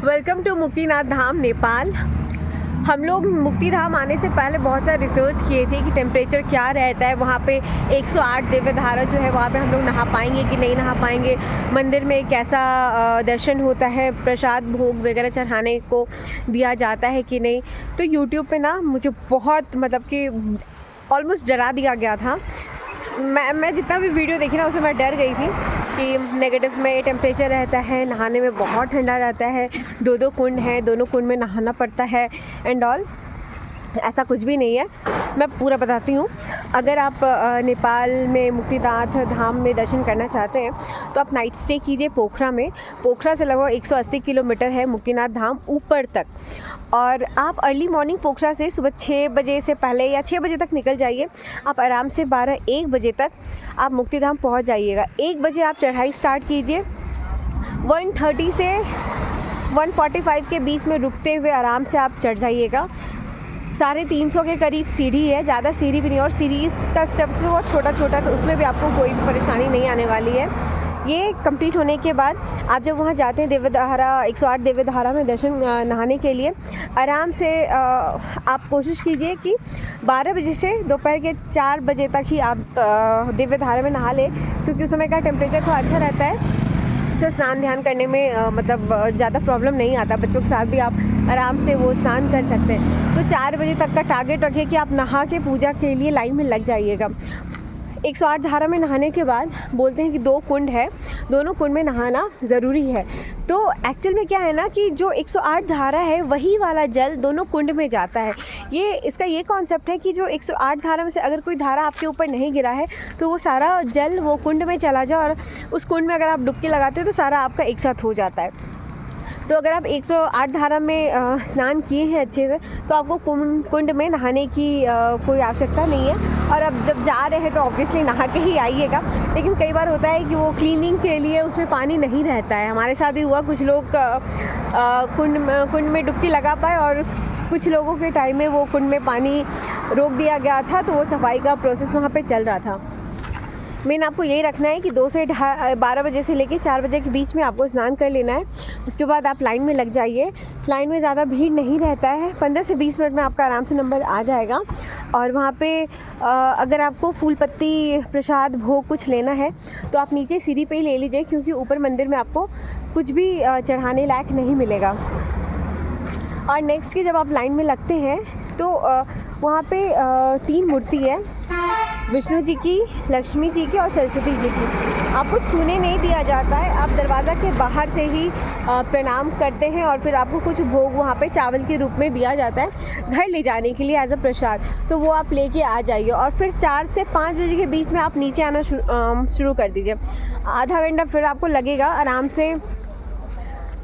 Welcome to Muktinath धाम नेपाल। हम लोग मुक्ति धाम आने से पहले बहुत सारा रिसर्च किए थे कि टेम्परेचर क्या रहता है वहाँ पे। 108 दिव्य धारा जो है वहाँ पे हम लोग नहा पाएंगे कि नहीं नहा पाएंगे, मंदिर में कैसा दर्शन होता है, प्रसाद भोग वगैरह चढ़ाने को दिया जाता है कि नहीं। तो यूट्यूब पे ना मुझे बहुत मतलब कि ऑलमोस्ट डरा दिया गया था। मैं जितना भी वीडियो देखी ना उससे मैं डर गई थी कि नेगेटिव में टेम्परेचर रहता है, नहाने में बहुत ठंडा रहता है, दो कुंड हैं, दोनों कुंड में नहाना पड़ता है एंड ऑल। ऐसा कुछ भी नहीं है, मैं पूरा बताती हूँ। अगर आप नेपाल में मुक्तिनाथ धाम में दर्शन करना चाहते हैं तो आप नाइट स्टे कीजिए पोखरा में। पोखरा से लगभग 180 किलोमीटर है मुक्तिनाथ धाम ऊपर तक। और आप अर्ली मॉर्निंग पोखरा से सुबह 6 बजे से पहले या 6 बजे तक निकल जाइए। आप आराम से 12-1 बजे तक आप मुक्तिधाम पहुंच जाइएगा। 1 बजे आप चढ़ाई स्टार्ट कीजिए। 130 से 145 के बीच में रुकते हुए आराम से आप चढ़ जाइएगा। 350 के करीब सीढ़ी है, ज़्यादा सीढ़ी भी नहीं, और सीढ़ी का स्टेप्स भी बहुत छोटा छोटा, तो उसमें भी आपको कोई भी परेशानी नहीं आने वाली है। ये कंप्लीट होने के बाद आप जब वहाँ जाते हैं दिव्य धारा 108 दिव्य धारा में दर्शन नहाने के लिए, आराम से आप कोशिश कीजिए कि 12 बजे से दोपहर के 4 बजे तक ही आप दिव्य धारा में नहा लें, क्योंकि उस समय का टेम्परेचर थोड़ा अच्छा रहता है। तो स्नान ध्यान करने में मतलब ज़्यादा प्रॉब्लम नहीं आता। बच्चों के साथ भी आप आराम से वो स्नान कर सकते हैं। तो 4 बजे तक का टारगेट रखिए कि आप नहा के पूजा के लिए लाइन में लग जाइएगा। 108 धारा में नहाने के बाद बोलते हैं कि 2 कुंड है, दोनों कुंड में नहाना ज़रूरी है। तो एक्चुअल में क्या है ना कि जो 108 धारा है वही वाला जल दोनों कुंड में जाता है। इसका ये कॉन्सेप्ट है कि जो 108 धारा में से अगर कोई धारा आपके ऊपर नहीं गिरा है तो वो सारा जल वो कुंड में चला जाए, और उस कुंड में अगर आप डुबकी लगाते हो तो सारा आपका एक साथ हो जाता है। तो अगर आप 108 धारा में स्नान किए हैं अच्छे से तो आपको कुंड में नहाने की कोई आवश्यकता नहीं है। और अब जब जा रहे हैं तो ऑब्वियसली नहा के ही आइएगा। लेकिन कई बार होता है कि वो क्लीनिंग के लिए उसमें पानी नहीं रहता है। हमारे साथ भी हुआ, कुछ लोग कुंड में डुबकी लगा पाए और कुछ लोगों के टाइम में वो कुंड में पानी रोक दिया गया था, तो वो सफाई का प्रोसेस वहाँ पे चल रहा था। मेन आपको यही रखना है कि 2 से 12 बजे से लेकर 4 बजे के बीच में आपको स्नान कर लेना है। उसके बाद आप लाइन में लग जाइए। लाइन में ज़्यादा भीड़ नहीं रहता है, 15 से 20 मिनट में आपका आराम से नंबर आ जाएगा। और वहाँ पे अगर आपको फूल पत्ती प्रसाद भोग कुछ लेना है तो आप नीचे सीढ़ी पे ही ले लीजिए, क्योंकि ऊपर मंदिर में आपको कुछ भी चढ़ाने लायक नहीं मिलेगा। और नेक्स्ट की जब आप लाइन में लगते हैं तो वहाँ पे 3 मूर्ति है, विष्णु जी की, लक्ष्मी जी की और सरस्वती जी की। आपको छूने नहीं दिया जाता है, आप दरवाज़ा के बाहर से ही प्रणाम करते हैं और फिर आपको कुछ भोग वहाँ पे चावल के रूप में दिया जाता है घर ले जाने के लिए एज अ प्रसाद। तो वो आप लेके आ जाइए और फिर 4 से 5 बजे के बीच में आप नीचे आना शुरू कर दीजिए। आधा घंटा फिर आपको लगेगा आराम से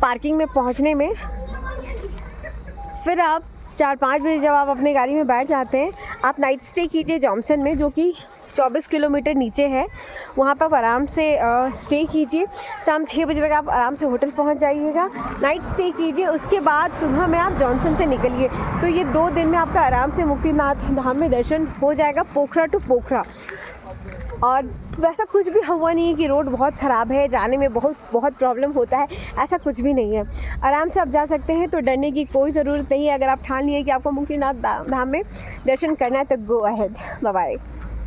पार्किंग में पहुँचने में। फिर आप 4-5 बजे जब आप अपनी गाड़ी में बैठ जाते हैं, आप नाइट स्टे कीजिए जॉनसन में, जो कि 24 किलोमीटर नीचे है। वहाँ पर आप आराम से स्टे कीजिए। शाम 6 बजे तक आप आराम से होटल पहुँच जाइएगा, नाइट स्टे कीजिए। उसके बाद सुबह में आप जॉनसन से निकलिए। तो ये 2 दिन में आपका आराम से मुक्तिनाथ धाम में दर्शन हो जाएगा, पोखरा टू पोखरा। और वैसा कुछ भी हुआ नहीं है कि रोड बहुत ख़राब है, जाने में बहुत प्रॉब्लम होता है, ऐसा कुछ भी नहीं है। आराम से आप जा सकते हैं, तो डरने की कोई ज़रूरत नहीं है। अगर आप ठान लिए कि आपको मुक्तिनाथ धाम में दर्शन करना है तो गो अहेड। Bye bye.